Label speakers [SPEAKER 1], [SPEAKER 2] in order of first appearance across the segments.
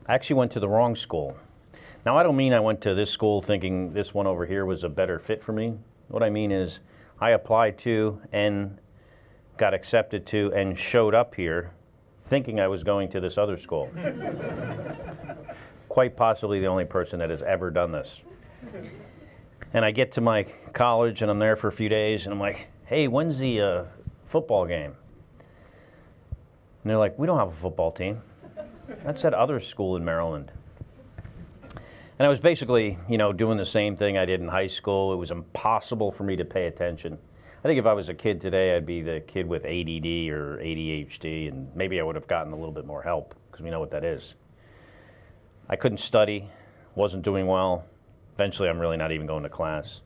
[SPEAKER 1] I actually went to the wrong school. Now, I don't mean I went to this school thinking this one over here was a better fit for me. What I mean is I applied to and got accepted to and showed up here thinking I was going to this other school. Quite possibly the only person that has ever done this. And I get to my college and I'm there for a few days and I'm like, hey, when's the football game? And they're like, we don't have a football team. That's that other school in Maryland. And I was basically, doing the same thing I did in high school. It was impossible for me to pay attention. I think if I was a kid today, I'd be the kid with ADD or ADHD, and maybe I would have gotten a little bit more help, because we know what that is. I couldn't study, wasn't doing well. Eventually, I'm really not even going to class.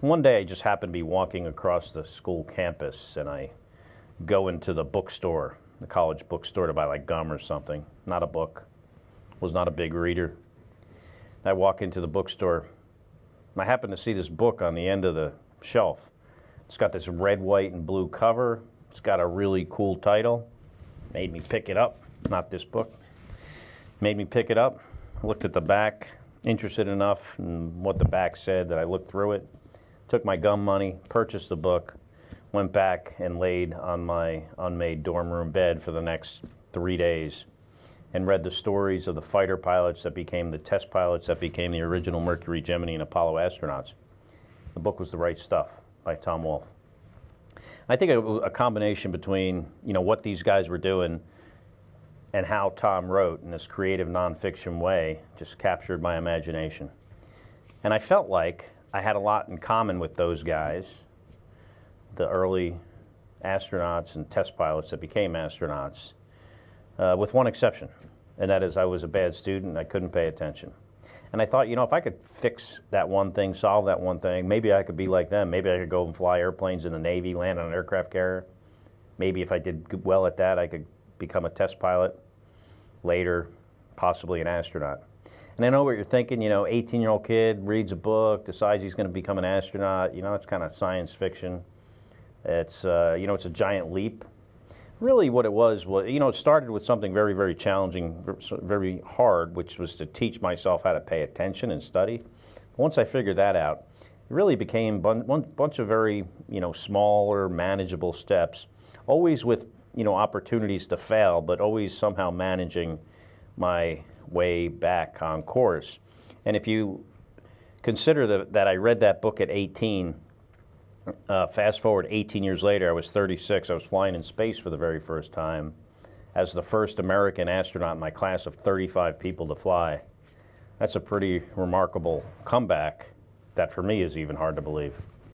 [SPEAKER 1] One day, I just happened to be walking across the school campus, and I go into the bookstore, the college bookstore, to buy like gum or something. Not a book. Was not a big reader. I walk into the bookstore, and I happen to see this book on the end of the shelf. It's got this red, white, and blue cover. It's got a really cool title. Made me pick it up. Not this book. Made me pick it up. Looked at the back, interested enough in what the back said that I looked through it. Took my gum money, purchased the book, went back and laid on my unmade dorm room bed for the next 3 days and read the stories of the fighter pilots that became the test pilots that became the original Mercury, Gemini, and Apollo astronauts. The book was The Right Stuff by Tom Wolfe. I think a combination between what these guys were doing and how Tom wrote in this creative nonfiction way just captured my imagination. And I felt like I had a lot in common with those guys, the early astronauts and test pilots that became astronauts, with one exception, and that is I was a bad student. I couldn't pay attention. And I thought, if I could fix that one thing, solve that one thing, maybe I could be like them. Maybe I could go and fly airplanes in the Navy, land on an aircraft carrier. Maybe if I did well at that, I could become a test pilot, later possibly an astronaut. And I know what you're thinking, 18-year-old kid reads a book, decides he's going to become an astronaut. It's kind of science fiction. It's, it's a giant leap. Really what it was, it started with something very, very challenging, very hard, which was to teach myself how to pay attention and study. Once I figured that out, it really became one bunch of very, smaller, manageable steps, always with, opportunities to fail, but always somehow managing my way back on course. And if you consider that I read that book at 18, fast forward 18 years later, I was 36. I was flying in space for the very first time as the first American astronaut in my class of 35 people to fly. That's a pretty remarkable comeback that for me is even hard to believe.